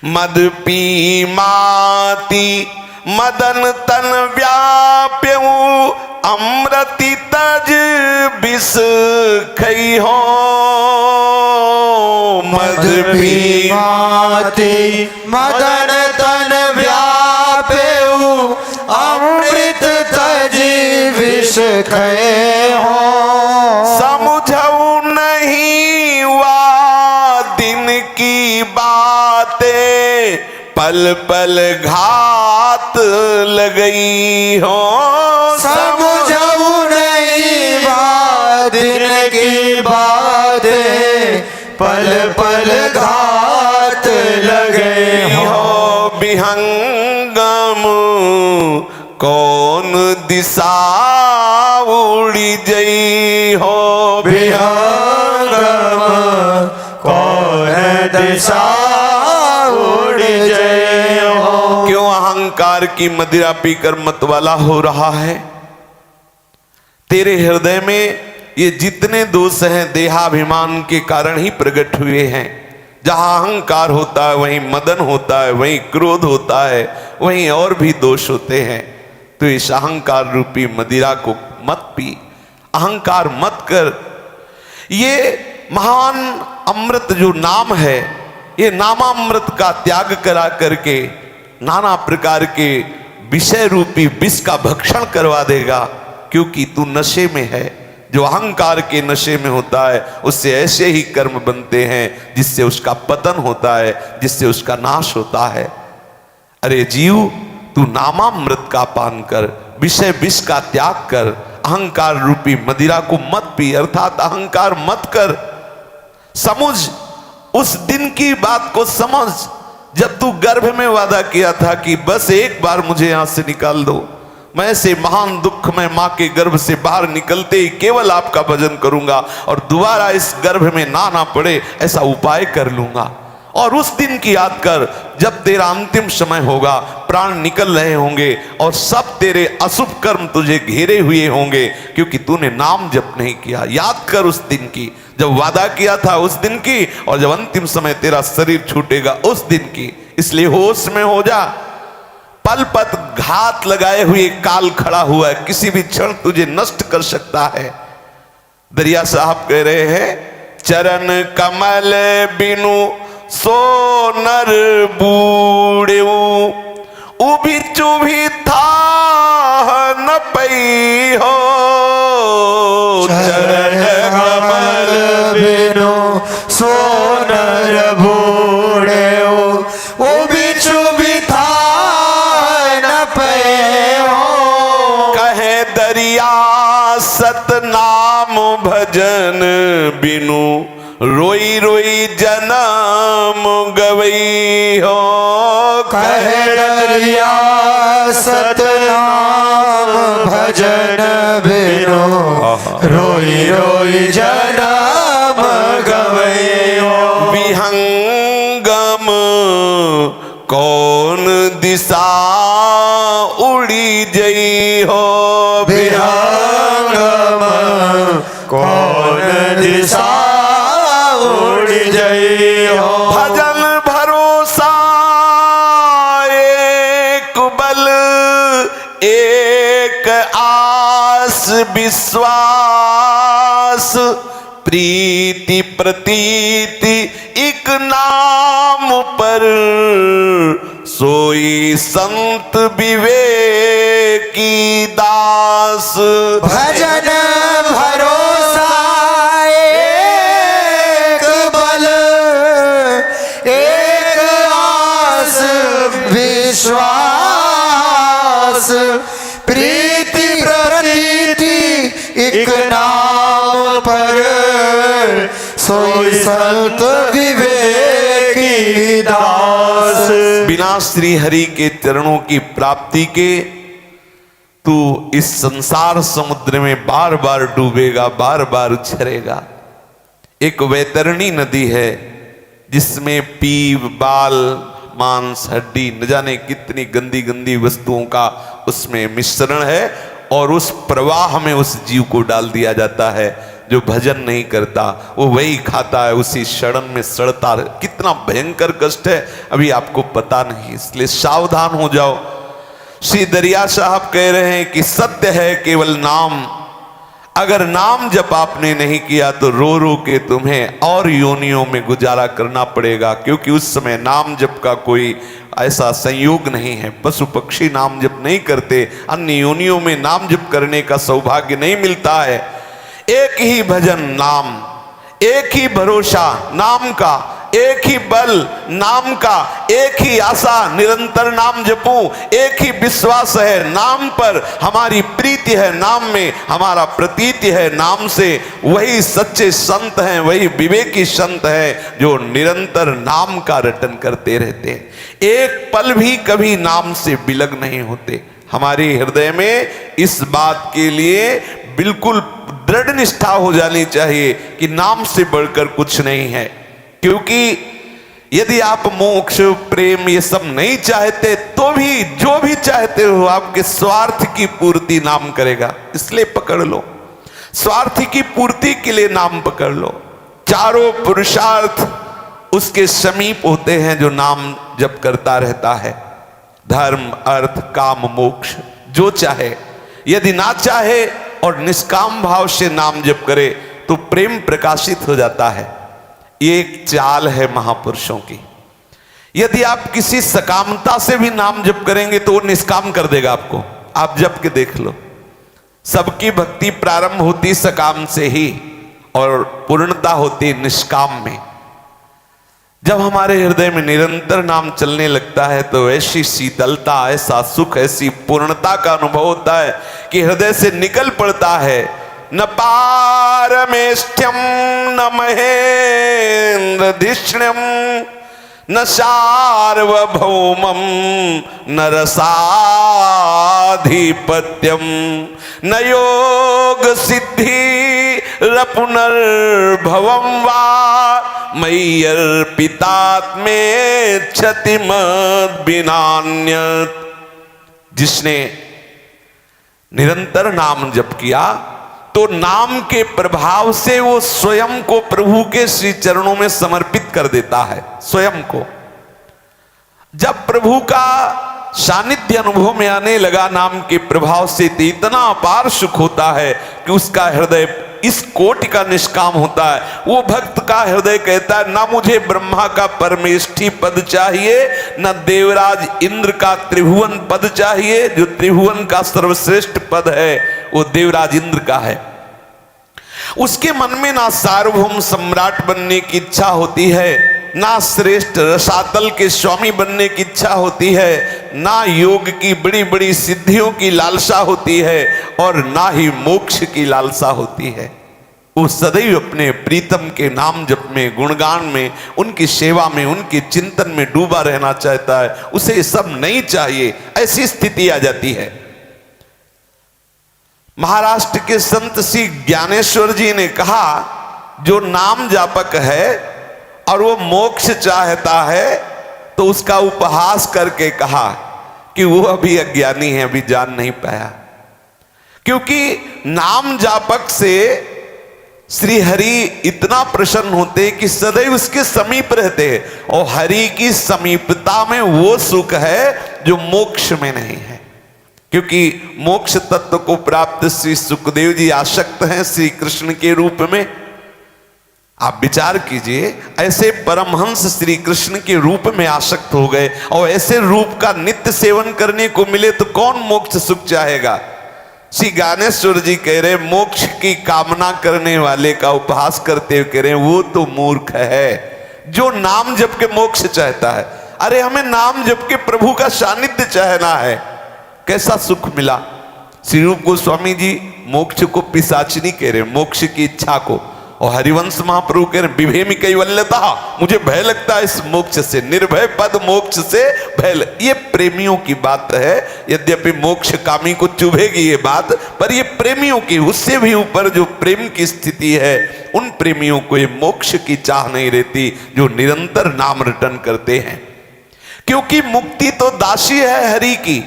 मद पी माती मदन तन व्याप्यऊ अमृति तज बिस खई हो। मद पी माती मदन तन व्याप्यऊ अमृत तज विष खए हो। समझऊ नहीं वा दिन की बातें पल पल घात लगई हो। समझऊ नहीं बात दिन की बातें पल पल घात लगे हो। विहंगम कौन दिशा उड़ी जई हो। विहंगम कौन दिशा उड़ी जई हो। क्यों अहंकार की मदिरा पीकर मतवाला हो रहा है? तेरे हृदय में ये जितने दोष हैं देहाभिमान के कारण ही प्रकट हुए हैं। जहां अहंकार होता है वहीं मदन होता है, वहीं क्रोध होता है, वहीं और भी दोष होते हैं। तो इस अहंकार रूपी मदिरा को मत पी, अहंकार मत कर। ये महान अमृत जो नाम है, ये नामामृत का त्याग करा करके नाना प्रकार के विषय रूपी विष का भक्षण करवा देगा। क्योंकि तू नशे में है। जो अहंकार के नशे में होता है उससे ऐसे ही कर्म बनते हैं जिससे उसका पतन होता है, जिससे उसका नाश होता है। अरे जीव, तू नामामृत का पान कर, विषय विष का त्याग कर, अहंकार रूपी मदिरा को मत पी, अर्थात अहंकार मत कर। समझ, उस दिन की बात को समझ जब तू गर्भ में वादा किया था कि बस एक बार मुझे यहां से निकाल दो, मैं से महान दुख में मां के गर्भ से बाहर निकलते ही केवल आपका भजन करूंगा और दोबारा इस गर्भ में ना पड़े ऐसा उपाय कर लूंगा। और उस दिन की याद कर जब तेरा अंतिम समय होगा, प्राण निकल रहे होंगे और सब तेरे अशुभ कर्म तुझे घेरे हुए होंगे क्योंकि तूने नाम जप नहीं किया। याद कर उस दिन की, जब वादा किया था उस दिन की, और जब अंतिम समय तेरा शरीर छूटेगा उस दिन की। इसलिए होश में हो जा। पल पत घात लगाए हुए काल खड़ा हुआ है, किसी भी क्षण तुझे नष्ट कर सकता है। दरिया साहब कह रहे हैं, चरण कमल बिनु सो नर बूढ़ऊ उभी चुभी था न पई हो। चरण कमल बिनु सो नर बूढ़ऊ उभी चुभी था न पए हो। कहे दरिया सतनाम भजन बिनु रोई रोई जन्म गवई हो। कहे दरिया सतनाम भजन बिनु रोई रोई जन्म गवई हो। विहंगम कौन दिशा उड़ी जई हो। विहंगम कौन दिशा उड़ी जई हो। भजन भरोसा एक बल एक आस विश्वास प्रीति प्रतीति एक नाम पर सोई संत विवेकी दास। भजन भरोसा एक बल एक आस विश्वास प्रीति प्रतीति एक नाम पर सोई संत विवेकी दास। बिना श्री हरि के चरणों की प्राप्ति के तू इस संसार समुद्र में बार बार डूबेगा, बार बार उछरेगा। एक वैतरणी नदी है जिसमें पीप बाल मांस हड्डी न जाने कितनी गंदी गंदी वस्तुओं का उसमें मिश्रण है और उस प्रवाह में उस जीव को डाल दिया जाता है। जो भजन नहीं करता वो वही खाता है, उसी शरण में सड़ता है। कितना भयंकर कष्ट है अभी आपको पता नहीं, इसलिए सावधान हो जाओ। श्री दरिया साहब कह रहे हैं कि सत्य है केवल नाम, अगर नाम जप आपने नहीं किया तो रो रो के तुम्हें और योनियों में गुजारा करना पड़ेगा, क्योंकि उस समय नाम जप का कोई ऐसा संयोग नहीं है। पशु पक्षी नाम जप नहीं करते, अन्य योनियों में नाम जप करने का सौभाग्य नहीं मिलता है। एक ही भजन नाम, एक ही भरोसा नाम का, एक ही बल नाम का, एक ही आशा निरंतर नाम जपूं, एक ही विश्वास है नाम पर, हमारी प्रीति है नाम में, हमारा प्रतीति है नाम से। वही सच्चे संत हैं, वही विवेकी संत हैं जो निरंतर नाम का रटन करते रहते हैं, एक पल भी कभी नाम से विलग नहीं होते। हमारे हृदय में इस बात के लिए बिल्कुल दृढ़ निष्ठा हो जानी चाहिए कि नाम से बढ़कर कुछ नहीं है। क्योंकि यदि आप मोक्ष प्रेम ये सब नहीं चाहते तो भी जो भी चाहते हो आपके स्वार्थ की पूर्ति नाम करेगा, इसलिए पकड़ लो। स्वार्थ की पूर्ति के लिए नाम पकड़ लो। चारों पुरुषार्थ उसके समीप होते हैं जो नाम जप करता रहता है, धर्म अर्थ काम मोक्ष जो चाहे। यदि ना चाहे और निष्काम भाव से नाम जप करे तो प्रेम प्रकाशित हो जाता है। ये एक चाल है महापुरुषों की। यदि आप किसी सकामता से भी नाम जप करेंगे तो वो निष्काम कर देगा आपको। आप जप के देख लो, सबकी भक्ति प्रारंभ होती सकाम से ही और पूर्णता होती निष्काम में। जब हमारे हृदय में निरंतर नाम चलने लगता है तो ऐसी शीतलता, ऐसा सुख, ऐसी पूर्णता का अनुभव होता है कि हृदय से निकल पड़ता है, न पारमेष्ठ्यम न महेंद्र धिष्ण्यम न सार्वभौमम न रसाधिपत्यम न योग सिद्धि रपुनर्भवम वा मय्यर्पितात्मे क्षतिमद बिनान्यत। जिसने निरंतर नाम जप किया तो नाम के प्रभाव से वो स्वयं को प्रभु के श्री चरणों में समर्पित कर देता है। स्वयं को जब प्रभु का सानिध्य अनुभव में आने लगा नाम के प्रभाव से, तो इतना अपार सुख होता है कि उसका हृदय इस कोटि का निष्काम होता है। वो भक्त का हृदय कहता है, ना मुझे ब्रह्मा का परमेष्ठी पद चाहिए, न देवराज इंद्र का त्रिभुवन पद चाहिए। जो त्रिभुवन का सर्वश्रेष्ठ पद है वो देवराज इंद्र का है। उसके मन में ना सार्वभौम सम्राट बनने की इच्छा होती है, ना श्रेष्ठ रसातल के स्वामी बनने की इच्छा होती है, ना योग की बड़ी बड़ी सिद्धियों की लालसा होती है, और ना ही मोक्ष की लालसा होती है। वो सदैव अपने प्रीतम के नाम जप में, गुणगान में, उनकी सेवा में, उनके चिंतन में डूबा रहना चाहता है। उसे सब नहीं चाहिए, ऐसी स्थिति आ जाती है। महाराष्ट्र के संत श्री ज्ञानेश्वर जी ने कहा, जो नाम जापक है और वो मोक्ष चाहता है तो उसका उपहास करके कहा कि वो अभी अज्ञानी है, अभी जान नहीं पाया। क्योंकि नाम जापक से श्री हरि इतना प्रसन्न होते कि सदैव उसके समीप रहते हैं, और हरि की समीपता में वो सुख है जो मोक्ष में नहीं है। क्योंकि मोक्ष तत्व को प्राप्त श्री सुखदेव जी आसक्त हैं श्री कृष्ण के रूप में। आप विचार कीजिए, ऐसे परमहंस श्री कृष्ण के रूप में आसक्त हो गए और ऐसे रूप का नित्य सेवन करने को मिले तो कौन मोक्ष सुख चाहेगा। श्री ज्ञानेश्वर जी कह रहे, मोक्ष की कामना करने वाले का उपहास करते हुए कह रहे, वो तो मूर्ख है जो नाम जप के मोक्ष चाहता है। अरे हमें नाम जप के प्रभु का सानिध्य चाहना है। कैसा सुख मिला। श्री रूप गोस्वामी जी मोक्ष को पिशाचिनी कह रहे, मोक्ष की इच्छा को, और हरिवंश महाप्रभु कह रहे, विभेमि कैवल्यता, मुझे भय लगता है इस मोक्ष से, निर्भय पद मोक्ष से भय। ये प्रेमियों की बात है, यद्यपि मोक्ष कामी को चुभेगी ये बात, पर ये प्रेमियों की, उससे भी ऊपर जो प्रेम की स्थिति है, उन प्रेमियों को ये मोक्ष की चाह नहीं रहती जो निरंतर नाम रटन करते हैं। क्योंकि मुक्ति तो दासी है हरि की,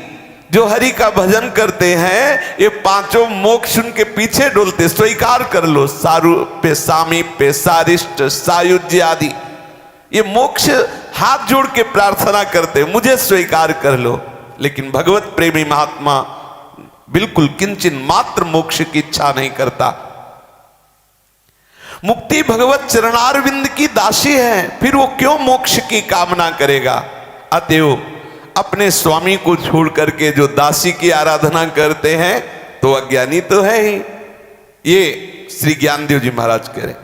जो हरि का भजन करते हैं ये पांचों मोक्ष उनके पीछे डोलते। स्वीकार कर लो, सारूप्य, सामीप्य, सारिष्ट, सायुज्य आदि ये मोक्ष हाथ जोड़ के प्रार्थना करते, मुझे स्वीकार कर लो। लेकिन भगवत प्रेमी महात्मा बिल्कुल किंचन मात्र मोक्ष की इच्छा नहीं करता। मुक्ति भगवत चरणारविंद की दासी है, फिर वो क्यों मोक्ष की कामना करेगा। अतएव अपने स्वामी को छोड़ करके जो दासी की आराधना करते हैं तो अज्ञानी तो है ही। ये श्री ज्ञानदेव जी महाराज कह रहे,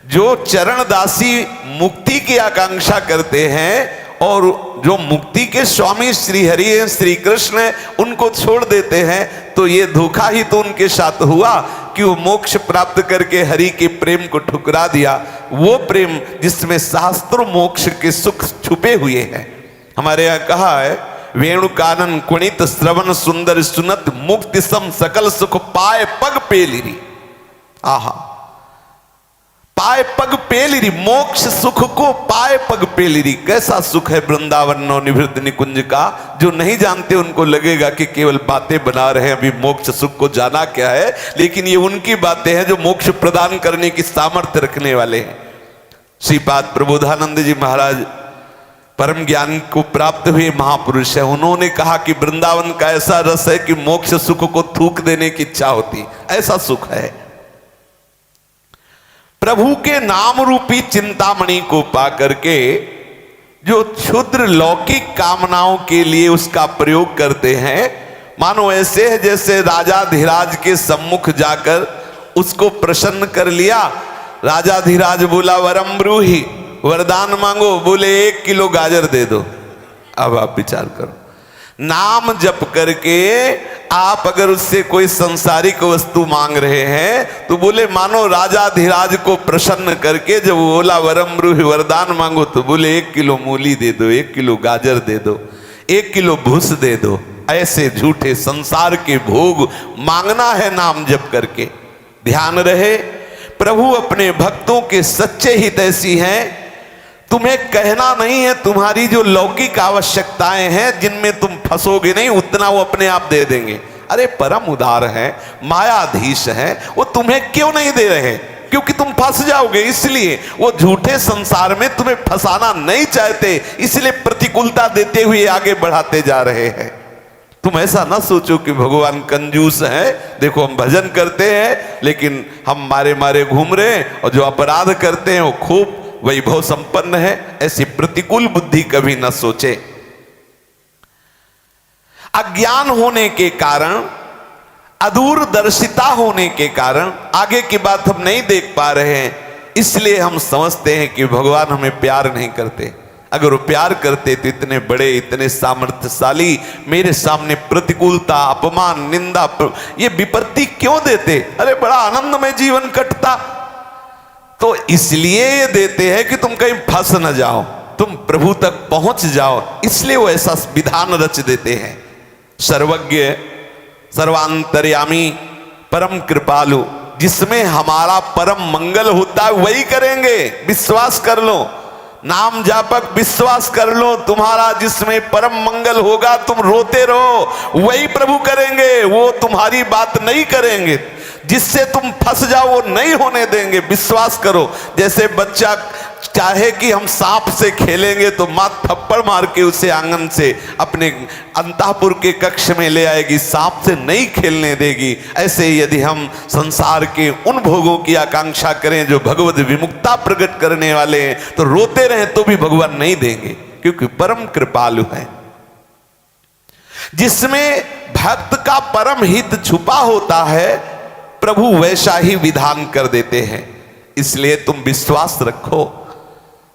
जो चरण दासी मुक्ति की आकांक्षा करते हैं और जो मुक्ति के स्वामी श्री हरि हैं, श्री कृष्ण हैं, उनको छोड़ देते हैं, तो ये धोखा ही तो उनके साथ हुआ कि वो मोक्ष प्राप्त करके हरि के प्रेम को ठुकरा दिया। वो प्रेम जिसमें सहस्त्रों मोक्ष के सुख छुपे हुए हैं। हमारे यहाँ कहा है, वेणु कानन कुणित श्रवण सुंदर सुनत मुक्ति सम सकल सुख पाए पग पेलिरी। आहा, पाए पग पेलिरी, मोक्ष सुख को पाए पग पेलिरी। कैसा सुख है वृंदावन नवनिवृत्त निकुंज का। जो नहीं जानते उनको लगेगा कि केवल बातें बना रहे हैं, अभी मोक्ष सुख को जाना क्या है। लेकिन ये उनकी बातें हैं जो मोक्ष प्रदान करने की सामर्थ्य रखने वाले हैं। श्रीपाद प्रबोधानंद जी महाराज परम ज्ञान को प्राप्त हुए महापुरुष है। उन्होंने कहा कि वृंदावन का ऐसा रस है कि मोक्ष सुख को थूक देने की इच्छा होती, ऐसा सुख है। प्रभु के नाम रूपी चिंतामणि को पा करके जो क्षुद्र लौकिक कामनाओं के लिए उसका प्रयोग करते हैं, मानो ऐसे है जैसे राजा धीराज के सम्मुख जाकर उसको प्रसन्न कर लिया। राजा धीराज बोला वरम ब्रूहि, वरदान मांगो, बोले 1 किलो गाजर दे दो। अब आप विचार करो, नाम जप करके आप अगर उससे कोई सांसारिक वस्तु मांग रहे हैं तो बोले मानो राजा धीराज को प्रसन्न करके जब बोला वरम ब्रूहि वरदान मांगो तो बोले 1 किलो मूली दे दो, 1 किलो गाजर दे दो, 1 किलो भूस दे दो। ऐसे झूठे संसार के भोग मांगना है नाम जप करके। ध्यान रहे, प्रभु अपने भक्तों के सच्चे हितैषी हैं। तुम्हें कहना नहीं है, तुम्हारी जो लौकिक आवश्यकताएं हैं जिनमें तुम फंसोगे नहीं उतना वो अपने आप दे देंगे। अरे परम उदार है, मायाधीश है, वो तुम्हें क्यों नहीं दे रहे? क्योंकि तुम फंस जाओगे, इसलिए वो झूठे संसार में तुम्हें फंसाना नहीं चाहते, इसलिए प्रतिकूलता देते हुए आगे बढ़ाते जा रहे हैं। तुम ऐसा ना सोचो कि भगवान कंजूस है, देखो हम भजन करते हैं लेकिन हम मारे मारे घूम रहे हैं और जो अपराध करते हैं वो खूब वैभव संपन्न है। ऐसी प्रतिकूल बुद्धि कभी न सोचे। अज्ञान होने के कारण, अदूरदर्शिता होने के कारण आगे की बात हम नहीं देख पा रहे हैं, इसलिए हम समझते हैं कि भगवान हमें प्यार नहीं करते। अगर वो प्यार करते तो इतने बड़े, इतने सामर्थ्यशाली मेरे सामने प्रतिकूलता, अपमान, निंदा, ये विपत्ति क्यों देते? अरे बड़ा आनंदमय जीवन कटता। तो इसलिए ये देते हैं कि तुम कहीं फंस न जाओ, तुम प्रभु तक पहुंच जाओ, इसलिए वो ऐसा विधान रच देते हैं। सर्वज्ञ, सर्वांतर्यामी, परम कृपालु, जिसमें हमारा परम मंगल होता है वही करेंगे, विश्वास कर लो। नाम जापक विश्वास कर लो, तुम्हारा जिसमें परम मंगल होगा, तुम रोते रहो, वही प्रभु करेंगे। वो तुम्हारी बात नहीं करेंगे, जिससे तुम फंस जाओ वो नहीं होने देंगे, विश्वास करो। जैसे बच्चा चाहे कि हम सांप से खेलेंगे तो माँ थप्पड़ मार के उसे आंगन से अपने अंतःपुर के कक्ष में ले आएगी, सांप से नहीं खेलने देगी। ऐसे यदि हम संसार के उन भोगों की आकांक्षा करें जो भगवत विमुक्ता प्रकट करने वाले हैं तो रोते रहें तो भी भगवान नहीं देंगे, क्योंकि परम कृपालु है। जिसमें भक्त का परम हित छुपा होता है प्रभु वैसा ही विधान कर देते हैं। इसलिए तुम विश्वास रखो,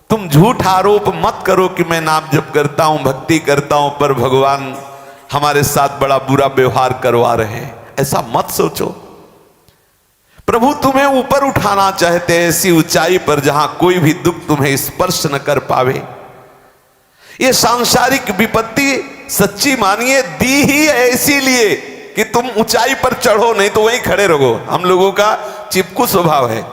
तुम झूठ आरोप मत करो कि मैं नाम जप करता हूं, भक्ति करता हूं, पर भगवान हमारे साथ बड़ा बुरा व्यवहार करवा रहे हैं, ऐसा मत सोचो। प्रभु तुम्हें ऊपर उठाना चाहते हैं, ऐसी ऊंचाई पर जहां कोई भी दुख तुम्हें स्पर्श न कर पावे। ये सांसारिक विपत्ति सच्ची मानिए दी ही है इसीलिए कि तुम ऊंचाई पर चढ़ो, नहीं तो वहीं खड़े रहो। हम लोगों का चिपकू स्वभाव है,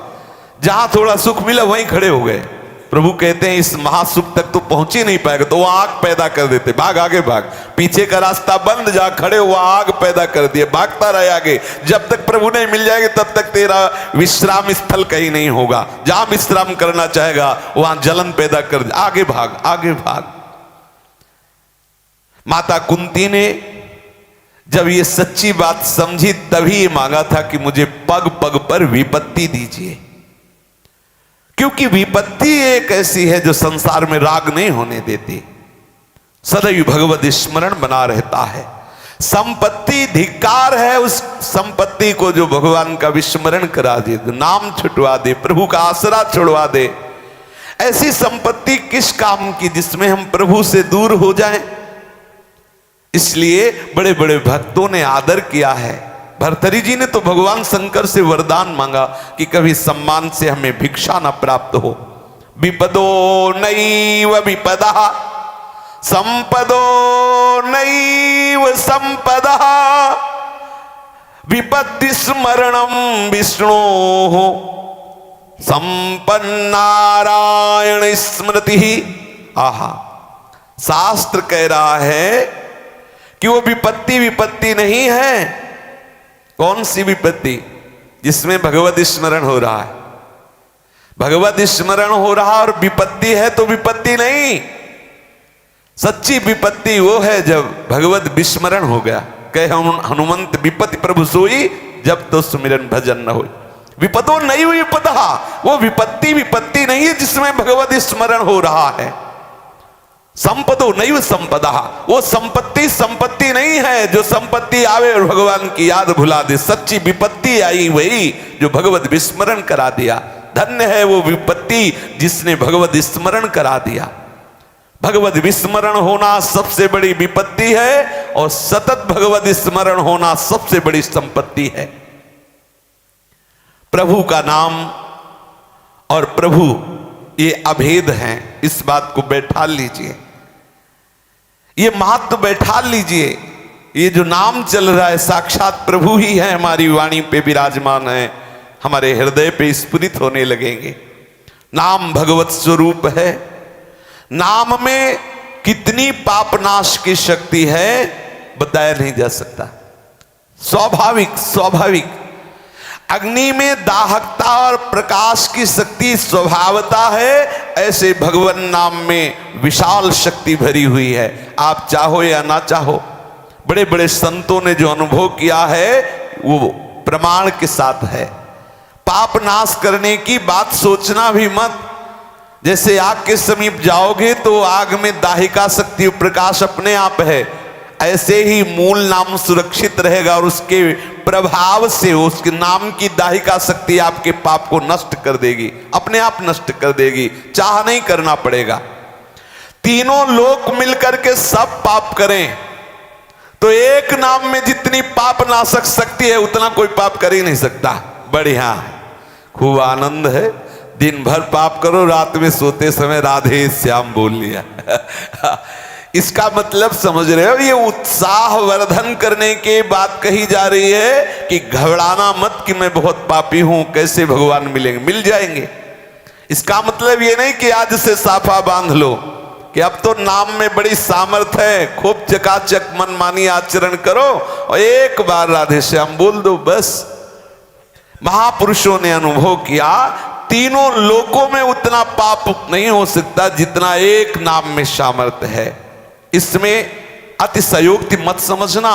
जहां थोड़ा सुख मिला वहीं खड़े हो गए। प्रभु कहते हैं इस महासुख तक तो पहुंच ही नहीं पाएगा, तो वो आग पैदा कर देते, भाग आगे भाग, पीछे का रास्ता बंद, जा खड़े हुआ आग पैदा कर दिए, भागता रहे आगे, जब तक प्रभु नहीं मिल जाएंगे तब तक तेरा विश्राम स्थल कहीं नहीं होगा, जहां विश्राम करना चाहेगा वहां जलन पैदा कर दे, आगे भाग आगे भाग। माता कुंती ने जब ये सच्ची बात समझी तभी ये मांगा था कि मुझे पग पग पर विपत्ति दीजिए, क्योंकि विपत्ति एक ऐसी है जो संसार में राग नहीं होने देती, सदैव भगवत स्मरण बना रहता है। संपत्ति धिक्कार है उस संपत्ति को जो भगवान का विस्मरण करा दे, नाम छुटवा दे, प्रभु का आसरा छुड़वा दे। ऐसी संपत्ति किस काम की जिसमें हम प्रभु से दूर हो जाएं। इसलिए बड़े बड़े भक्तों ने आदर किया है। भर्तृहरि जी ने तो भगवान शंकर से वरदान मांगा कि कभी सम्मान से हमें भिक्षा न प्राप्त हो। विपदो नैव विपदा संपदो नैव संपदा विपत्ति स्मरणम विष्णु संपन्नारायण स्मृति। आहा, शास्त्र कह रहा है कि वो विपत्ति विपत्ति नहीं है। कौन सी विपत्ति? जिसमें भगवत स्मरण हो रहा है, भगवत स्मरण हो रहा और विपत्ति है तो विपत्ति नहीं। सच्ची विपत्ति वो है जब भगवत विस्मरण हो गया। कहे हनुमंत विपत्ति प्रभु सोई जब तो सुमिरन भजन न हो। विपदो नहीं हुई विपदा, वो विपत्ति विपत्ति नहीं है जिसमें भगवत स्मरण हो रहा है। संपदो नहीं संपदा, वो संपत्ति संपत्ति नहीं है जो संपत्ति आवे और भगवान की याद भुला दे। सच्ची विपत्ति आई वही जो भगवत विस्मरण करा दिया। धन्य है वो विपत्ति जिसने भगवत स्मरण करा दिया। भगवत विस्मरण होना सबसे बड़ी विपत्ति है और सतत भगवत स्मरण होना सबसे बड़ी संपत्ति है। प्रभु का नाम और प्रभु ये अभेद हैं, इस बात को बैठा लीजिए, ये महत्व बैठा लीजिए। ये जो नाम चल रहा है साक्षात प्रभु ही है, हमारी वाणी पे विराजमान है, हमारे हृदय पे स्फुरित होने लगेंगे। नाम भगवत स्वरूप है। नाम में कितनी पापनाश की शक्ति है बताया नहीं जा सकता। स्वाभाविक स्वाभाविक अग्नि में दाहकता और प्रकाश की शक्ति स्वभावता है, ऐसे भगवान नाम में विशाल शक्ति भरी हुई है। आप चाहो या ना चाहो, बड़े बड़े संतों ने जो अनुभव किया है वो प्रमाण के साथ है। पाप नाश करने की बात सोचना भी मत। जैसे आग के समीप जाओगे तो आग में दाहिका शक्ति प्रकाश अपने आप है, ऐसे ही मूल नाम सुरक्षित रहेगा और उसके प्रभाव से उसके नाम की दाहिका शक्ति आपके पाप को नष्ट कर देगी, अपने आप नष्ट कर देगी, चाह नहीं करना पड़ेगा। तीनों लोक मिलकर के सब पाप करें तो एक नाम में जितनी पाप नाशक शक्ति है उतना कोई पाप कर ही नहीं सकता। बढ़िया, खूब आनंद है। दिन भर पाप करो, रात में सोते समय राधे श्याम बोल लिया। इसका मतलब समझ रहे हो? ये उत्साह वर्धन करने की बात कही जा रही है कि घबराना मत कि मैं बहुत पापी हूं, कैसे भगवान मिलेंगे। मिल जाएंगे। इसका मतलब ये नहीं कि आज से साफा बांध लो कि अब तो नाम में बड़ी सामर्थ है, खूब चकाचक मनमानी आचरण करो और एक बार राधे श्याम बोल दो, बस। महापुरुषों ने अनुभव किया तीनों लोकों में उतना पाप नहीं हो सकता जितना एक नाम में सामर्थ्य है। इसमें अतिशयोक्ति मत समझना।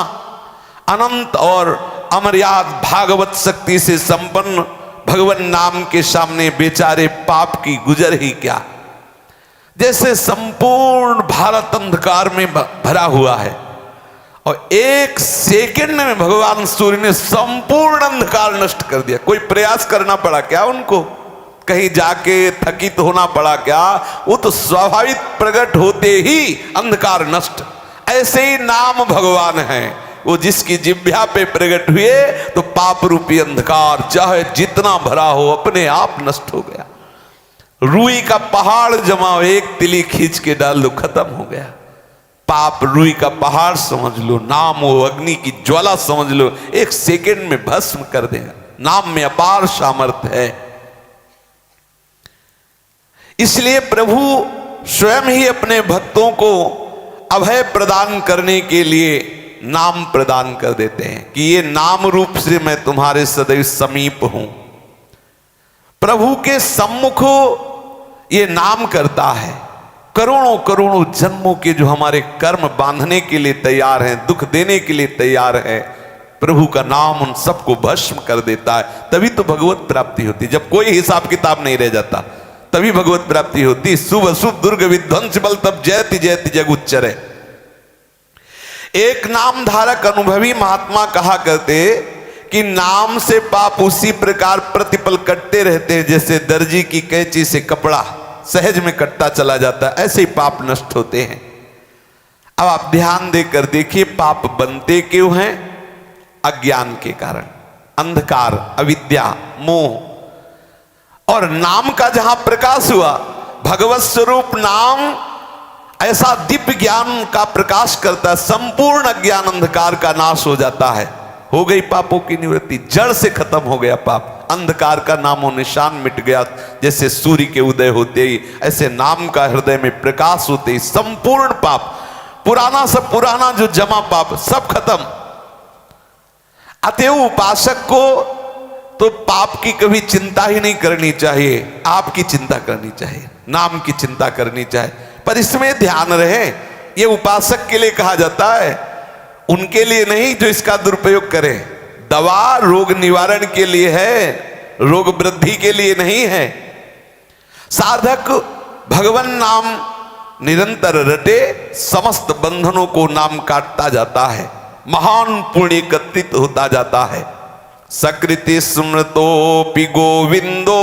अनंत और अमर्याद भागवत शक्ति से संपन्न भगवान नाम के सामने बेचारे पाप की गुजर ही क्या। जैसे संपूर्ण भारत अंधकार में भरा हुआ है और एक सेकंड में भगवान सूर्य ने संपूर्ण अंधकार नष्ट कर दिया। कोई प्रयास करना पड़ा क्या उनको? कहीं जाके थकित होना पड़ा क्या? वो तो स्वाभाविक प्रकट होते ही अंधकार नष्ट। ऐसे ही नाम भगवान है, वो जिसकी जिह्वा पे प्रकट हुए तो पाप रूपी अंधकार चाहे जितना भरा हो अपने आप नष्ट हो गया। रुई का पहाड़ जमाओ, एक तिली खींच के डाल दो, खत्म हो गया। पाप रुई का पहाड़ समझ लो, नाम वो अग्नि की ज्वाला समझ लो, एक सेकंड में भस्म कर देगा। नाम में अपार सामर्थ्य है। इसलिए प्रभु स्वयं ही अपने भक्तों को अभय प्रदान करने के लिए नाम प्रदान कर देते हैं कि ये नाम रूप से मैं तुम्हारे सदैव समीप हूं। प्रभु के सम्मुख ये नाम करता है। करोड़ों करोड़ों जन्मों के जो हमारे कर्म बांधने के लिए तैयार हैं, दुख देने के लिए तैयार है, प्रभु का नाम उन सबको भस्म कर देता है। तभी तो भगवत प्राप्ति होती। जब कोई हिसाब किताब नहीं रह जाता तभी भगवत प्राप्ति होती। शुभ अशुभ दुर्ग विध्वंस बल तब जयति जयति जग उच्चरे। एक नाम धारक अनुभवी महात्मा कहा करते कि नाम से पाप उसी प्रकार प्रतिपल कटते रहते हैं जैसे दर्जी की कैंची से कपड़ा सहज में कटता चला जाता है, ऐसे ही पाप नष्ट होते हैं। अब आप ध्यान देकर देखिए, पाप बनते क्यों हैं? अज्ञान के कारण, अंधकार, अविद्या, मोह। और नाम का जहां प्रकाश हुआ, भगवत स्वरूप नाम ऐसा दिव्य ज्ञान का प्रकाश करता है, संपूर्ण अज्ञान अंधकार का नाश हो जाता है। हो गई पापों की निवृत्ति, जड़ से खत्म हो गया पाप, अंधकार का नामो निशान मिट गया। जैसे सूर्य के उदय होते ही ऐसे नाम का हृदय में प्रकाश होते ही संपूर्ण पाप, पुराना सब पुराना जो जमा पाप सब खत्म। अतएव उपासक को तो पाप की कभी चिंता ही नहीं करनी चाहिए, आपकी चिंता करनी चाहिए, नाम की चिंता करनी चाहिए। पर इसमें ध्यान रहे, ये उपासक के लिए कहा जाता है, उनके लिए नहीं जो इसका दुरुपयोग करे। दवा रोग निवारण के लिए है, रोग वृद्धि के लिए नहीं है। साधक भगवान नाम निरंतर रटे, समस्त बंधनों को नाम काटता जाता है, महान पुण्य एकत्रित होता जाता है। सकृति स्मृतोपि गोविंदो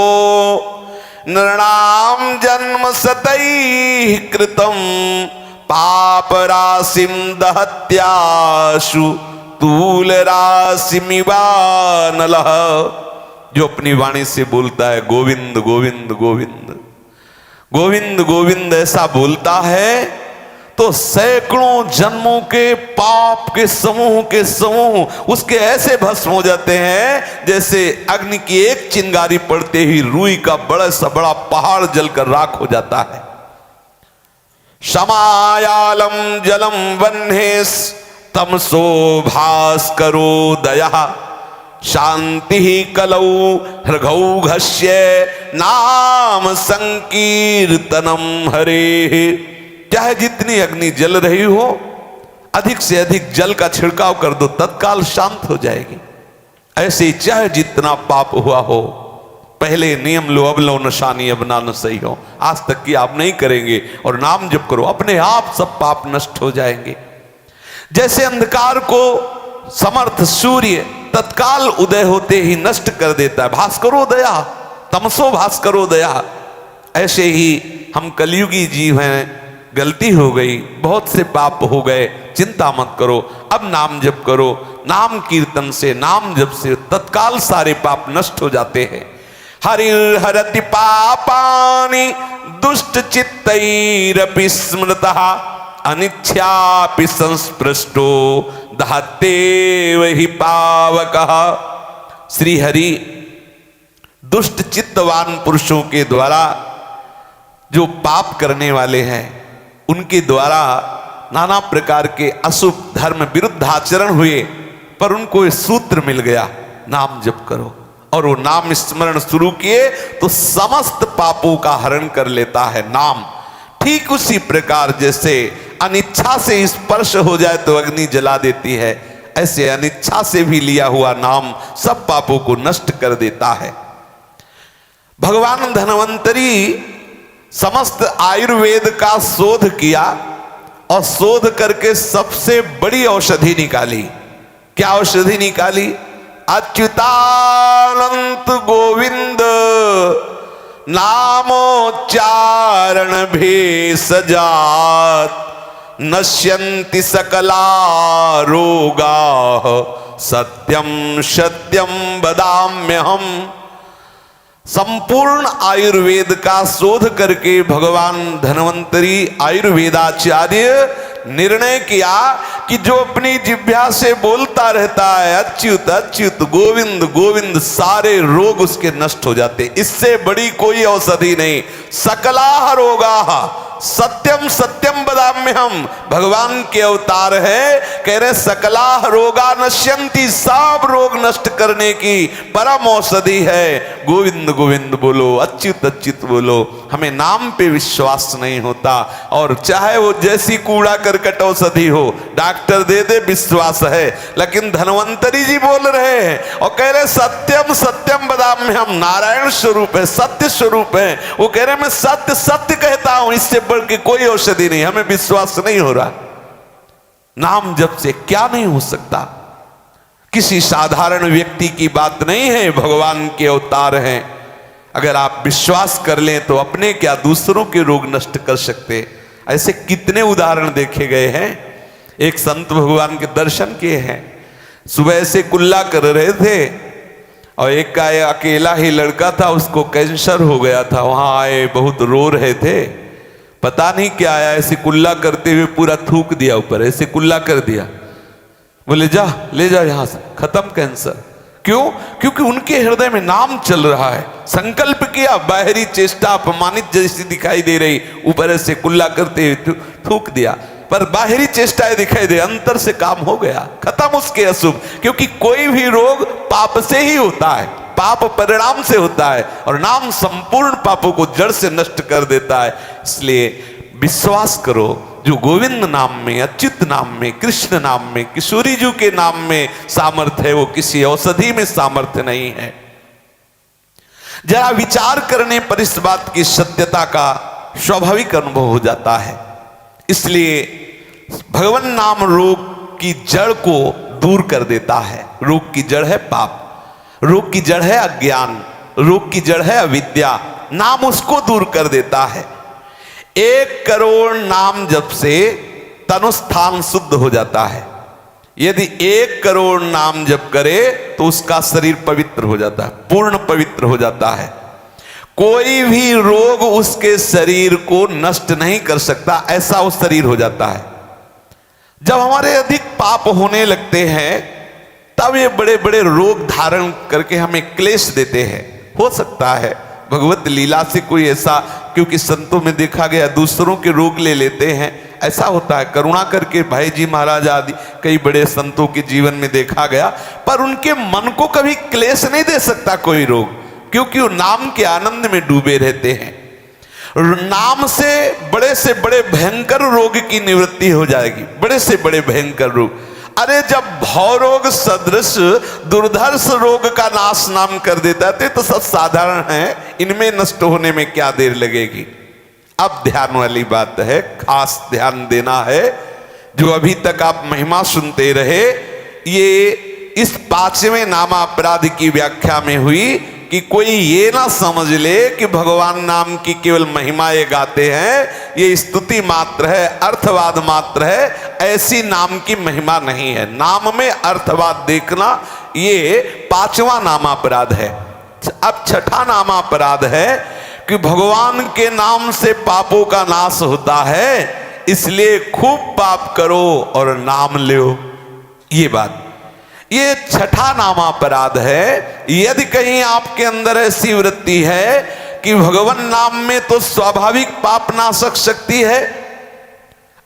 नृणाम जन्म सतैः कृतम पाप राशिम दहत्याशु तूल राशिमिवानलः। जो अपनी वाणी से बोलता है गोविंद गोविंद गोविंद गोविंद गोविंद ऐसा बोलता है, तो सैकड़ों जन्मों के पाप के समूह उसके ऐसे भस्म हो जाते हैं जैसे अग्नि की एक चिंगारी पड़ते ही रुई का बड़ा सा बड़ा पहाड़ जलकर राख हो जाता है। समायालम जलम वह्नेस तमसो भास्करो दयः शांति कलौ हृघौघस्य नाम संकीर्तनम हरेः। चाहे जितनी अग्नि जल रही हो, अधिक से अधिक जल का छिड़काव कर दो, तत्काल शांत हो जाएगी। ऐसे ही चाहे जितना पाप हुआ हो, पहले नियम लो अब लो नशानी अब ना न सही हो, आज तक की आप नहीं करेंगे और नाम जप करो, अपने आप सब पाप नष्ट हो जाएंगे। जैसे अंधकार को समर्थ सूर्य तत्काल उदय होते ही नष्ट कर देता है, भास्करोदया तमसो भास्करोदया। ऐसे ही हम कलयुगी जीव हैं, गलती हो गई, बहुत से पाप हो गए, चिंता मत करो, अब नाम जप करो। नाम कीर्तन से, नाम जप से तत्काल सारे पाप नष्ट हो जाते हैं। हरिर्हरति पापानि दुष्ट चित्तैरपि स्मृतः अनिच्छापि संस्पृष्टो दहत्येव हि पावकः। श्री हरि दुष्ट चित्तवान पुरुषों के द्वारा जो पाप करने वाले हैं, उनके द्वारा नाना प्रकार के अशुभ धर्म विरुद्ध आचरण हुए, पर उनको एक सूत्र मिल गया, नाम जप करो, और वो नाम स्मरण शुरू किए तो समस्त पापों का हरण कर लेता है नाम। ठीक उसी प्रकार जैसे अनिच्छा से स्पर्श हो जाए तो अग्नि जला देती है, ऐसे अनिच्छा से भी लिया हुआ नाम सब पापों को नष्ट कर देता है। भगवान धन्वंतरी समस्त आयुर्वेद का शोध किया और शोध करके सबसे बड़ी औषधि निकाली। क्या औषधि निकाली? अच्युतानंत गोविंद नामोच्चारण भेषजात नश्यन्ति सकला रोगा सत्यम सत्यम वदाम्यहम्। संपूर्ण आयुर्वेद का शोध करके भगवान धन्वंतरी आयुर्वेदाचार्य निर्णय किया कि जो अपनी जिह्वा से बोलता रहता है अच्युत अच्युत गोविंद गोविंद, सारे रोग उसके नष्ट हो जाते। इससे बड़ी कोई औषधि नहीं। सकलाह रोगाः सत्यम सत्यम वदाम्यहम्, भगवान के अवतार है, कह रहे सकलाह रोगा नश्यन्ति, सब रोग नष्ट करने की परम औषधि है गोविंद गोविंद बोलो, अच्युत अच्युत बोलो। हमें नाम पे विश्वास नहीं होता, और चाहे वो जैसी कूड़ा करकट औषधि हो, डॉक्टर दे दे विश्वास है, लेकिन धन्वंतरी जी बोल रहे हैं और कह रहे सत्यम सत्यम वदाम्यहम्, नारायण स्वरूप है, सत्य स्वरूप है। वो कह रहे मैं सत्य सत्य कहता हूं, इससे बढ़ के कोई औषधि नहीं, हमें विश्वास नहीं हो रहा। नाम जप से क्या नहीं हो सकता, किसी साधारण व्यक्ति की बात नहीं है, भगवान के अवतार हैं। अगर आप विश्वास कर लें तो अपने क्या दूसरों के रोग नष्ट कर सकते। ऐसे कितने उदाहरण देखे गए हैं। एक संत भगवान के दर्शन किए हैं, सुबह से कुल्ला कर रहे थे और एक का अकेला ही लड़का था, उसको कैंसर हो गया था। वहां आए, बहुत रो रहे थे, पता नहीं क्या आया, ऐसे कुल्ला करते हुए पूरा थूक दिया ऊपर, ऐसे कुल्ला कर दिया। बोले जा ले जा यहां से, खत्म कैंसर। क्यों? क्योंकि उनके हृदय में नाम चल रहा है। संकल्प किया, बाहरी चेष्टा अपमानित जैसी दिखाई दे रही, ऊपर ऐसे कुल्ला करते हुए थूक दिया, पर बाहरी चेष्टाएं दिखाई दे, अंतर से काम हो गया, खत्म उसके अशुभ। क्योंकि कोई भी रोग पाप से ही होता है, पाप परिणाम से होता है, और नाम संपूर्ण पापों को जड़ से नष्ट कर देता है। इसलिए विश्वास करो, जो गोविंद नाम में, अच्युत नाम में, कृष्ण नाम में, किशोरी जी के नाम में सामर्थ्य है, वो किसी औषधि में सामर्थ्य नहीं है। जरा विचार करने पर इस बात की सत्यता का स्वाभाविक अनुभव हो जाता है। इसलिए भगवान नाम रोग की जड़ को दूर कर देता है। रोग की जड़ है पाप, रोग की जड़ है अज्ञान, रोग की जड़ है अविद्या। नाम उसको दूर कर देता है। 1 करोड़ नाम जप से तनुस्थान शुद्ध हो जाता है। यदि 1 करोड़ नाम जप करे तो उसका शरीर पवित्र हो जाता है, पूर्ण पवित्र हो जाता है। कोई भी रोग उसके शरीर को नष्ट नहीं कर सकता, ऐसा वो शरीर हो जाता है। जब हमारे अधिक पाप होने लगते हैं तब ये बड़े बड़े रोग धारण करके हमें क्लेश देते हैं। हो सकता है भगवत लीला से कोई ऐसा, क्योंकि संतों में देखा गया दूसरों के रोग ले लेते हैं, ऐसा होता है। करुणा करके भाई जी महाराज आदि कई बड़े संतों के जीवन में देखा गया, पर उनके मन को कभी क्लेश नहीं दे सकता कोई रोग, क्योंकि वो नाम के आनंद में डूबे रहते हैं। नाम से बड़े भयंकर रोग की निवृत्ति हो जाएगी, बड़े से बड़े भयंकर रोग। अरे जब भव रोग सदृश दुर्धर्ष रोग का नाश नाम कर देता है तो सब साधारण है, इनमें नष्ट होने में क्या देर लगेगी। अब ध्यान वाली बात है, खास ध्यान देना है। जो अभी तक आप महिमा सुनते रहे, ये इस 5वें नामापराध की व्याख्या में हुई कि कोई ये ना समझ ले कि भगवान नाम की केवल महिमा ये गाते हैं, ये स्तुति मात्र है, अर्थवाद मात्र है। ऐसी नाम की महिमा नहीं है। नाम में अर्थवाद देखना ये 5वां नामापराध है। अब 6ठा नामापराध है कि भगवान के नाम से पापों का नाश होता है, इसलिए खूब पाप करो और नाम लो। ये बात, ये 6ठा नामापराध है। यदि कहीं आपके अंदर ऐसी वृत्ति है कि भगवान नाम में तो स्वाभाविक पाप नाशक शक्ति है,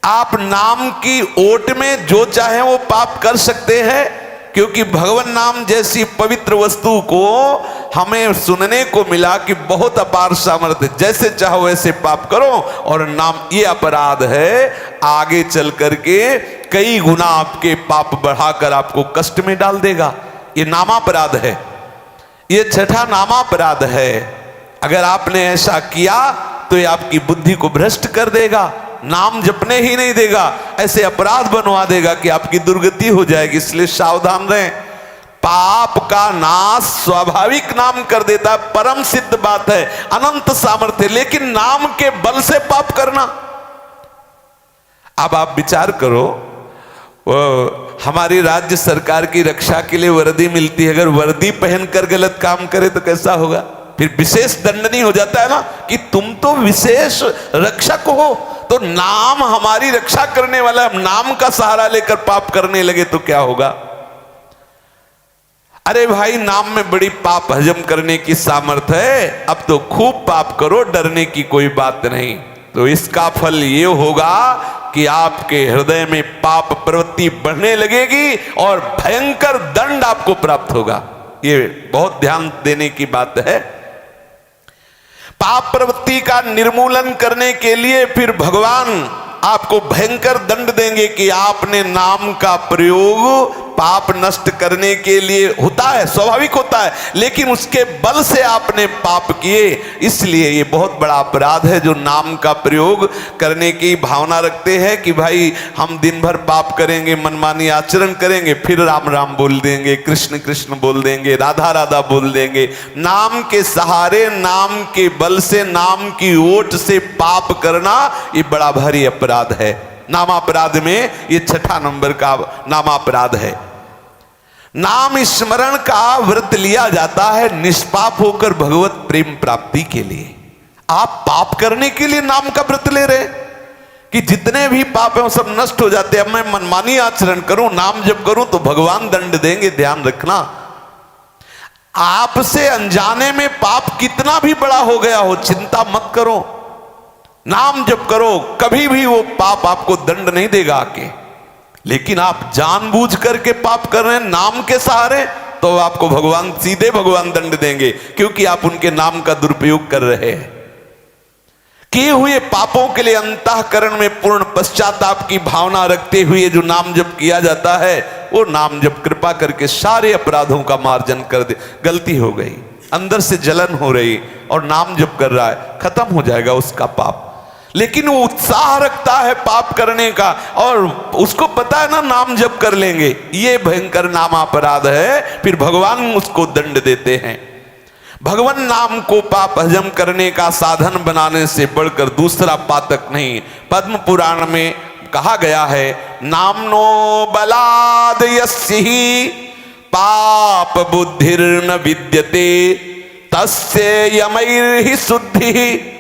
आप नाम की ओट में जो चाहे वो पाप कर सकते हैं, क्योंकि भगवान नाम जैसी पवित्र वस्तु को हमें सुनने को मिला कि बहुत अपार सामर्थ्य, जैसे चाहो वैसे पाप करो और नाम। ये अपराध है, आगे चल करके कई गुना आपके पाप बढ़ाकर आपको कष्ट में डाल देगा। ये नामापराध है, ये 6ठा नामापराध है। अगर आपने ऐसा किया तो ये आपकी बुद्धि को भ्रष्ट कर देगा, नाम जपने ही नहीं देगा, ऐसे अपराध बनवा देगा कि आपकी दुर्गति हो जाएगी। इसलिए सावधान रहें। पाप का नाश स्वाभाविक नाम कर देता है, परम सिद्ध बात है, अनंत सामर्थ्य। लेकिन नाम के बल से पाप करना, अब आप विचार करो, हमारी राज्य सरकार की रक्षा के लिए वर्दी मिलती है, अगर वर्दी पहनकर गलत काम करे तो कैसा होगा? फिर विशेष दंडनीय हो जाता है ना कि तुम तो विशेष रक्षक हो, तो नाम हमारी रक्षा करने वाला, हम नाम का सहारा लेकर पाप करने लगे तो क्या होगा? अरे भाई, नाम में बड़ी पाप हजम करने की सामर्थ्य है, अब तो खूब पाप करो, डरने की कोई बात नहीं। तो इसका फल ये होगा कि आपके हृदय में पाप प्रवृत्ति बढ़ने लगेगी और भयंकर दंड आपको प्राप्त होगा। ये बहुत ध्यान देने की बात है। पाप प्रवृत्ति का निर्मूलन करने के लिए फिर भगवान आपको भयंकर दंड देंगे कि आपने नाम का प्रयोग पाप नष्ट करने के लिए होता है, स्वाभाविक होता है, लेकिन उसके बल से आपने पाप किए, इसलिए ये बहुत बड़ा अपराध है। जो नाम का प्रयोग करने की भावना रखते हैं कि भाई हम दिन भर पाप करेंगे, मनमानी आचरण करेंगे, फिर राम राम बोल देंगे, कृष्ण कृष्ण बोल देंगे, राधा राधा बोल देंगे, नाम के सहारे, नाम के बल से, नाम की ओट से पाप करना ये बड़ा भारी अपराध है। नामापराध में ये 6ठा नंबर का नामापराध है। नाम स्मरण का व्रत लिया जाता है निष्पाप होकर भगवत प्रेम प्राप्ति के लिए। आप पाप करने के लिए नाम का व्रत ले रहे कि जितने भी पाप हैं वो सब नष्ट हो जाते हैं। अब मैं मनमानी आचरण करूं, नाम जब करूं तो भगवान दंड देंगे, ध्यान रखना। आपसे अनजाने में पाप कितना भी बड़ा हो गया हो, चिंता मत करो, नाम जप करो, कभी भी वो पाप आपको दंड नहीं देगा आके। लेकिन आप जानबूझ करके पाप कर रहे हैं नाम के सहारे, तो आपको भगवान सीधे भगवान दंड देंगे, क्योंकि आप उनके नाम का दुरुपयोग कर रहे हैं। किए हुए पापों के लिए अंतःकरण में पूर्ण पश्चाताप की भावना रखते हुए जो नाम जप किया जाता है, वो नाम जप कृपा करके सारे अपराधों का मार्जन कर दे। गलती हो गई, अंदर से जलन हो रही और नाम जप कर रहा है, खत्म हो जाएगा उसका पाप। लेकिन वो उत्साह रखता है पाप करने का और उसको पता है ना नाम जप कर लेंगे, ये भयंकर नाम अपराध है, फिर भगवान उसको दंड देते हैं। भगवान नाम को पाप हजम करने का साधन बनाने से बढ़कर दूसरा पातक नहीं। पद्म पुराण में कहा गया है, नामनो बलाद यस्यहि पाप बुद्धिर्न विद्यते तस्य यमैर्हि शुद्धि।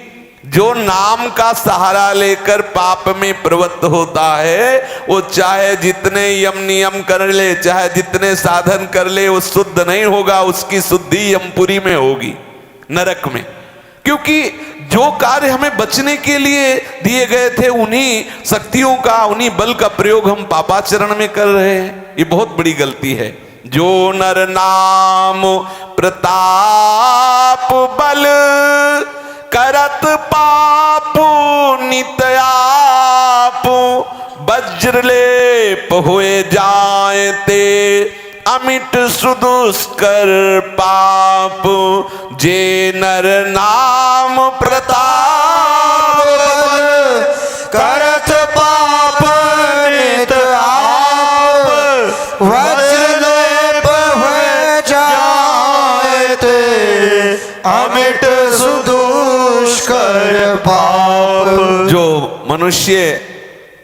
जो नाम का सहारा लेकर पाप में प्रवृत्त होता है, वो चाहे जितने यम नियम कर ले, चाहे जितने साधन कर ले, वो शुद्ध नहीं होगा। उसकी शुद्धि यमपुरी में होगी, नरक में। क्योंकि जो कार्य हमें बचने के लिए दिए गए थे, उन्हीं शक्तियों का, उन्हीं बल का प्रयोग हम पापाचरण में कर रहे हैं। ये बहुत बड़ी गलती है। जो नर नाम प्रताप बल करत पापु नित्यापु वज्रलेप हुए जायते अमिट सुदुष्कर पाप। जे नर नाम प्रताप बल करत पाप नित्याप वज्रलेप हुए जायते अमिट सुदुष्कर पाप। जो मनुष्य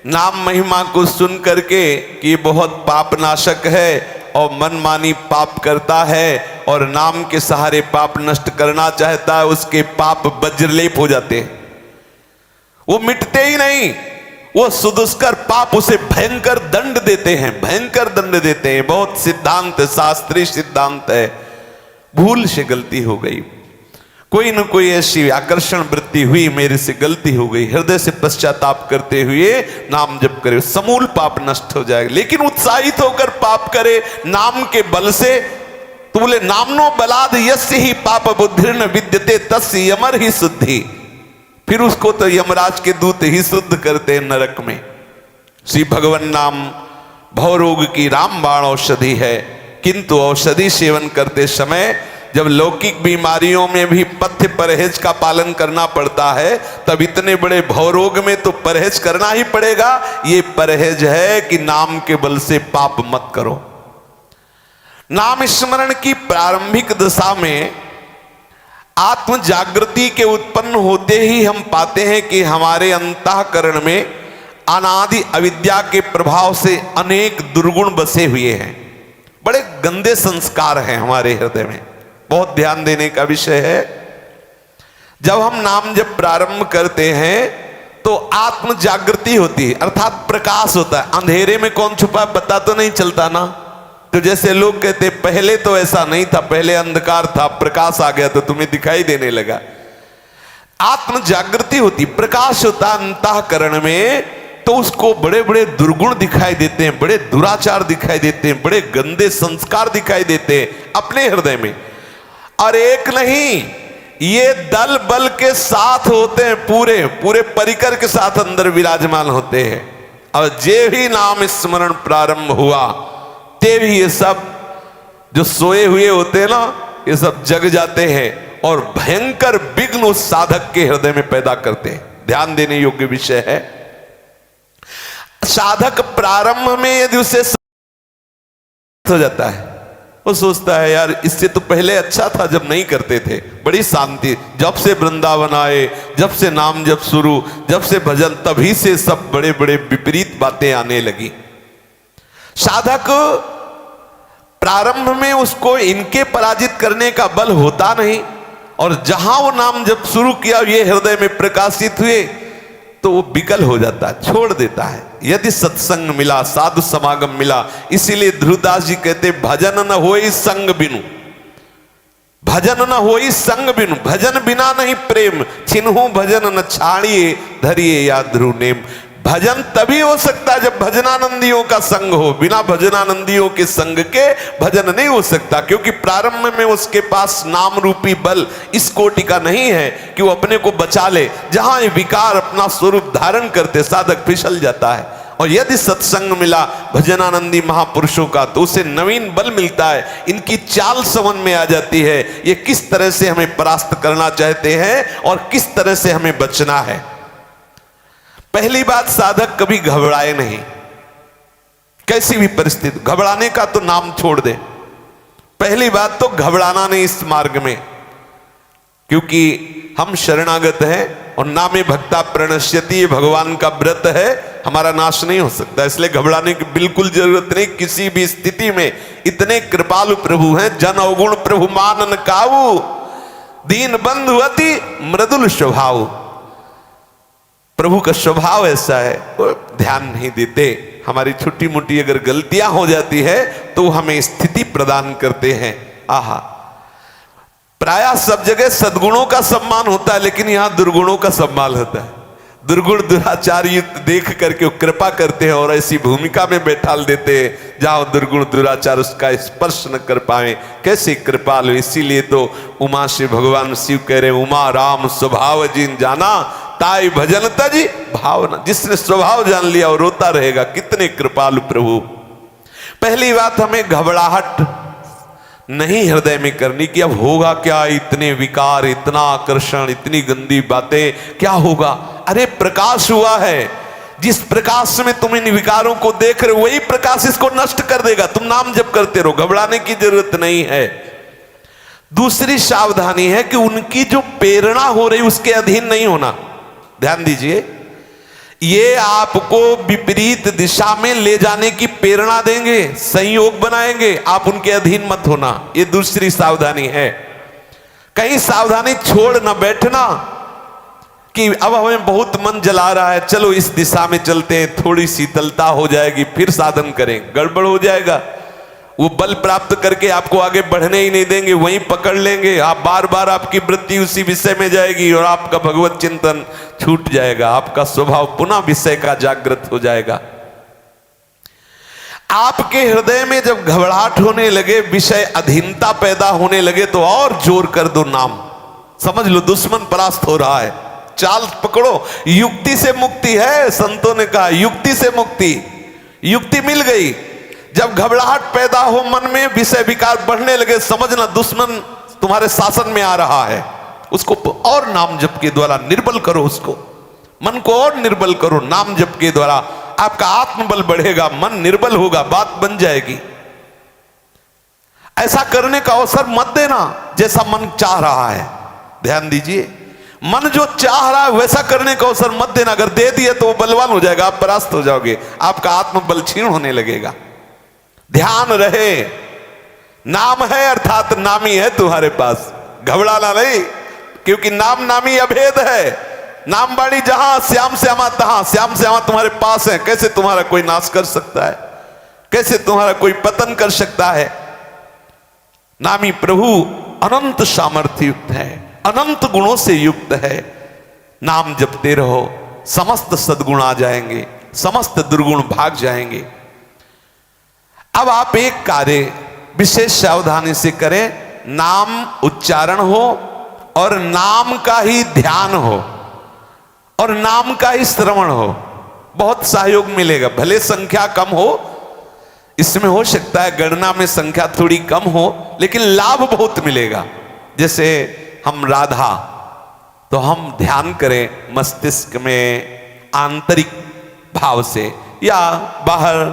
नाम महिमा को सुन करके कि ये बहुत पाप नाशक है और मनमानी पाप करता है और नाम के सहारे पाप नष्ट करना चाहता है, उसके पाप वज्रलेप हो जाते हैं, वो मिटते ही नहीं। वो सुदुष्कर पाप उसे भयंकर दंड देते हैं, भयंकर दंड देते हैं। बहुत सिद्धांत, शास्त्रीय सिद्धांत है। भूल से गलती हो गई, कोई न कोई ऐसी आकर्षण वृत्ति हुई, मेरे से गलती हो गई, हृदय से पश्चाताप करते हुए नाम जप करे, समूल पाप नष्ट हो जाएगा। लेकिन उत्साहित होकर पाप करे नाम के बल से, तो बोले नामनो बलाद यस्य ही पाप बुद्धिर्न विद्यते तस्य यमर ही शुद्धि। फिर उसको तो यमराज के दूत ही शुद्ध करते हैं नरक में। श्री भगवान नाम भवरोग की रामबाण औषधि है, किंतु औषधि सेवन करते समय जब लौकिक बीमारियों में भी पथ्य परहेज का पालन करना पड़ता है, तब इतने बड़े भवरोग में तो परहेज करना ही पड़ेगा। ये परहेज है कि नाम के बल से पाप मत करो। नाम स्मरण की प्रारंभिक दशा में आत्म जागृति के उत्पन्न होते ही हम पाते हैं कि हमारे अंतःकरण में अनादि अविद्या के प्रभाव से अनेक दुर्गुण बसे हुए हैं। बड़े गंदे संस्कार हैं हमारे हृदय में, बहुत ध्यान देने का विषय है। जब हम नाम जब प्रारंभ करते हैं तो आत्म जागृति होती है, अर्थात प्रकाश होता है। अंधेरे में कौन छुपा पता तो नहीं चलता ना। तो जैसे लोग कहते पहले तो ऐसा नहीं था, पहले अंधकार था, प्रकाश आ गया तो तुम्हें दिखाई देने लगा। आत्म जागृति होती, प्रकाश होता अंतःकरण में, तो उसको बड़े बड़े दुर्गुण दिखाई देते हैं, बड़े दुराचार दिखाई देते हैं, बड़े गंदे संस्कार दिखाई देते हैं अपने हृदय में। और एक नहीं, ये दल बल के साथ होते हैं, पूरे पूरे परिकर के साथ अंदर विराजमान होते हैं। और जे भी नाम स्मरण प्रारंभ हुआ ते भी ये सब जो सोए हुए होते हैं ना, ये सब जग जाते हैं और भयंकर विघ्न उस साधक के हृदय में पैदा करते हैं। ध्यान देने योग्य विषय है। साधक प्रारंभ में यदि उसे हो जाता है, वो सोचता है यार इससे तो पहले अच्छा था जब नहीं करते थे, बड़ी शांति, जब से वृंदावन आए, जब से नाम जब शुरू, जब से भजन, तभी से सब बड़े बड़े विपरीत बातें आने लगी। साधक प्रारंभ में उसको इनके पराजित करने का बल होता नहीं, और जहां वो नाम जब शुरू किया, ये हृदय में प्रकाशित हुए, तो वो विकल हो जाता है, छोड़ देता है। यदि सत्संग मिला, साधु समागम मिला, इसीलिए ध्रुवदास जी कहते भजन न होई संग बिनु, भजन न होई संग बिनु, भजन बिना नहीं प्रेम, छिन्हु भजन न छाड़िए धरिए या ध्रुव नेम। भजन तभी हो सकता है जब भजनानंदियों का संग हो, बिना भजनानंदियों के संग के भजन नहीं हो सकता, क्योंकि प्रारंभ में उसके पास नाम रूपी बल इस कोटि का नहीं है कि वो अपने को बचा ले। जहां ये विकार अपना स्वरूप धारण करते, साधक फिसल जाता है। और यदि सत्संग मिला भजनानंदी महापुरुषों का, तो उसे नवीन बल मिलता है, इनकी चाल समझ में आ जाती है, ये किस तरह से हमें परास्त करना चाहते हैं और किस तरह से हमें बचना है। पहली बात, साधक कभी घबराए नहीं, कैसी भी परिस्थिति। घबराने का तो नाम छोड़ दे। पहली बात तो घबराना नहीं इस मार्ग में, क्योंकि हम शरणागत हैं और नामे भक्ता प्रणश्यति, ये भगवान का व्रत है, हमारा नाश नहीं हो सकता। इसलिए घबराने की बिल्कुल जरूरत नहीं किसी भी स्थिति में। इतने कृपालु प्रभु हैं, जन अवगुण प्रभु मानन काऊ, दीन बंधु अति मृदुल स्वभाव। प्रभु का स्वभाव ऐसा है, वो ध्यान नहीं देते। हमारी छोटी मोटी अगर गलतियां हो जाती है तो हमें स्थिति प्रदान करते हैं। आहा, प्रायः सब जगह सद्गुणों का सम्मान होता है, लेकिन यहां दुर्गुणों का सम्मान होता है। दुर्गुण दुराचार युक्त देख करके कृपा करते हैं और ऐसी भूमिका में बैठाल देते हैं जहां दुर्गुण दुराचार उसका स्पर्श न कर पाए। कैसे कृपालु। इसीलिए तो उमा से भगवान शिव कह रहे, उमा राम स्वभाव जिन जाना ताई भजन तजी भावना। जिसने स्वभाव जान लिया वो रोता रहेगा। कितने कृपालु प्रभु। पहली बात, हमें घबराहट नहीं हृदय में करनी कि अब होगा क्या, इतने विकार, इतना आकर्षण, इतनी गंदी बातें, क्या होगा। अरे प्रकाश हुआ है, जिस प्रकाश में तुम इन विकारों को देख रहे हो वही प्रकाश इसको नष्ट कर देगा। तुम नाम जप करते रहो, घबराने की जरूरत नहीं है। दूसरी सावधानी है कि उनकी जो प्रेरणा हो रही उसके अधीन नहीं होना। ध्यान दीजिए, ये आपको विपरीत दिशा में ले जाने की प्रेरणा देंगे, संयोग बनाएंगे, आप उनके अधीन मत होना। ये दूसरी सावधानी है। कहीं सावधानी छोड़ न बैठना कि अब हमें बहुत मन जला रहा है, चलो इस दिशा में चलते हैं, थोड़ी शीतलता हो जाएगी फिर साधन करें। गड़बड़ हो जाएगा। वो बल प्राप्त करके आपको आगे बढ़ने ही नहीं देंगे, वहीं पकड़ लेंगे। आप बार बार आपकी वृत्ति उसी विषय में जाएगी और आपका भगवत चिंतन छूट जाएगा। आपका स्वभाव पुनः विषय का जागृत हो जाएगा। आपके हृदय में जब घबराहट होने लगे, विषय अधीनता पैदा होने लगे, तो और जोर कर दो नाम। समझ लो दुश्मन परास्त हो रहा है। चाल पकड़ो। युक्ति से मुक्ति है, संतों ने कहा युक्ति से मुक्ति। युक्ति मिल गई। जब घबराहट पैदा हो मन में, विषय विकार बढ़ने लगे, समझना दुश्मन तुम्हारे शासन में आ रहा है। उसको और नाम जप के द्वारा निर्बल करो। उसको मन को और निर्बल करो। नाम जप के द्वारा आपका आत्मबल बढ़ेगा, मन निर्बल होगा, बात बन जाएगी। ऐसा करने का अवसर मत देना जैसा मन चाह रहा है। ध्यान दीजिए, मन जो चाह रहा है वैसा करने का अवसर मत देना। अगर दे दिए तो वो बलवान हो जाएगा, आप परास्त हो जाओगे, आपका आत्मबल क्षीण होने लगेगा। ध्यान रहे, नाम है अर्थात नामी है तुम्हारे पास, घबराना नहीं, क्योंकि नाम नामी अभेद है। नाम बाड़ी जहां, श्याम श्यामा तहां। श्याम श्यामा तुम्हारे पास है, कैसे तुम्हारा कोई नाश कर सकता है, कैसे तुम्हारा कोई पतन कर सकता है। नामी प्रभु अनंत सामर्थ्य युक्त है, अनंत गुणों से युक्त है। नाम जपते रहो, समस्त सद्गुण आ जाएंगे, समस्त दुर्गुण भाग जाएंगे। अब आप एक कार्य विशेष सावधानी से करें, नाम उच्चारण हो और नाम का ही ध्यान हो और नाम का ही श्रवण हो, बहुत सहयोग मिलेगा। भले संख्या कम हो, इसमें हो सकता है गणना में संख्या थोड़ी कम हो, लेकिन लाभ बहुत मिलेगा। जैसे हम राधा, तो हम ध्यान करें मस्तिष्क में आंतरिक भाव से या बाहर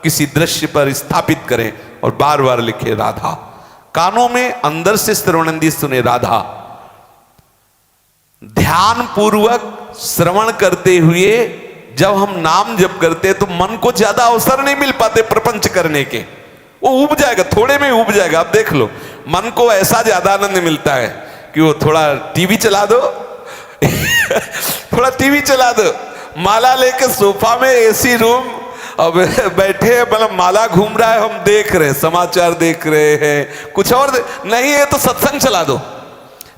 किसी दृश्य पर स्थापित करें और बार बार लिखे राधा। कानों में अंदर से श्रवणंदी सुने राधा। ध्यान पूर्वक श्रवण करते हुए जब हम नाम जप करते हैं तो मन को ज्यादा अवसर नहीं मिल पाते प्रपंच करने के, वो उब जाएगा, थोड़े में उब जाएगा। आप देख लो, मन को ऐसा ज्यादा आनंद मिलता है कि वो थोड़ा टीवी चला दो थोड़ा टीवी चला दो, माला लेके सोफा में एसी रूम अब बैठे, मतलब माला घूम रहा है, हम देख रहे हैं, समाचार देख रहे हैं, कुछ और नहीं है तो सत्संग चला दो,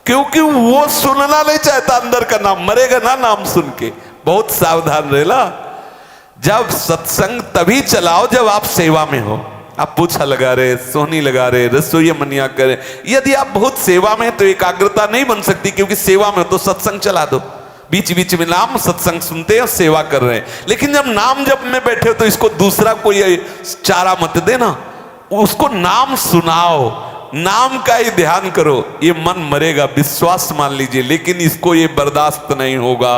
क्योंकि वो सुनना नहीं चाहता अंदर का नाम, मरेगा ना नाम सुन के। बहुत सावधान रहना। जब सत्संग तभी चलाओ जब आप सेवा में हो। आप पूछा लगा रहे, सोहनी लगा रहे, रसोई मनिया करे, यदि आप बहुत सेवा में तो एकाग्रता नहीं बन सकती, क्योंकि सेवा में तो सत्संग चला दो, बीच बीच में नाम सत्संग सुनते हैं, सेवा कर रहे हैं। लेकिन जब नाम जप में बैठे हो तो इसको दूसरा कोई चारा मत देना, उसको नाम सुनाओ, नाम का ही ध्यान करो। ये मन मरेगा, विश्वास मान लीजिए, लेकिन इसको ये बर्दाश्त नहीं होगा।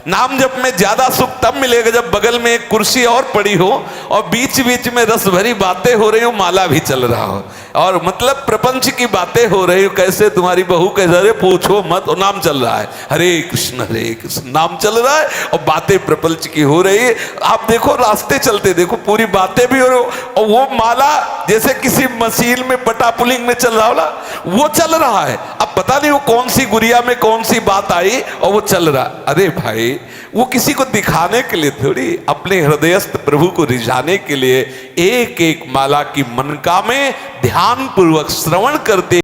नाम जप में ज्यादा सुख तब मिलेगा जब बगल में एक कुर्सी और पड़ी हो और बीच बीच में रस भरी बातें हो रही हो, माला भी चल रहा हो, और मतलब प्रपंच की बातें हो रही हो, कैसे तुम्हारी बहू कैसे, अरे पूछो मत, और नाम चल रहा है, हरे कृष्ण नाम चल रहा है और बातें प्रपंच की हो रही है। आप देखो रास्ते चलते देखो, पूरी बातें भी हो रही हो, और वो माला जैसे किसी मशीन में बटा पुलिंग में चल रहा होला, वो चल रहा है। अब पता नहीं वो कौन सी गुड़िया में कौन सी बात आई और वो चल रहा। अरे भाई, वो किसी को दिखाने के लिए थोड़ी, अपने हृदयस्थ प्रभु को रिझाने के लिए एक एक माला की मनका में ध्यान पूर्वक श्रवण करते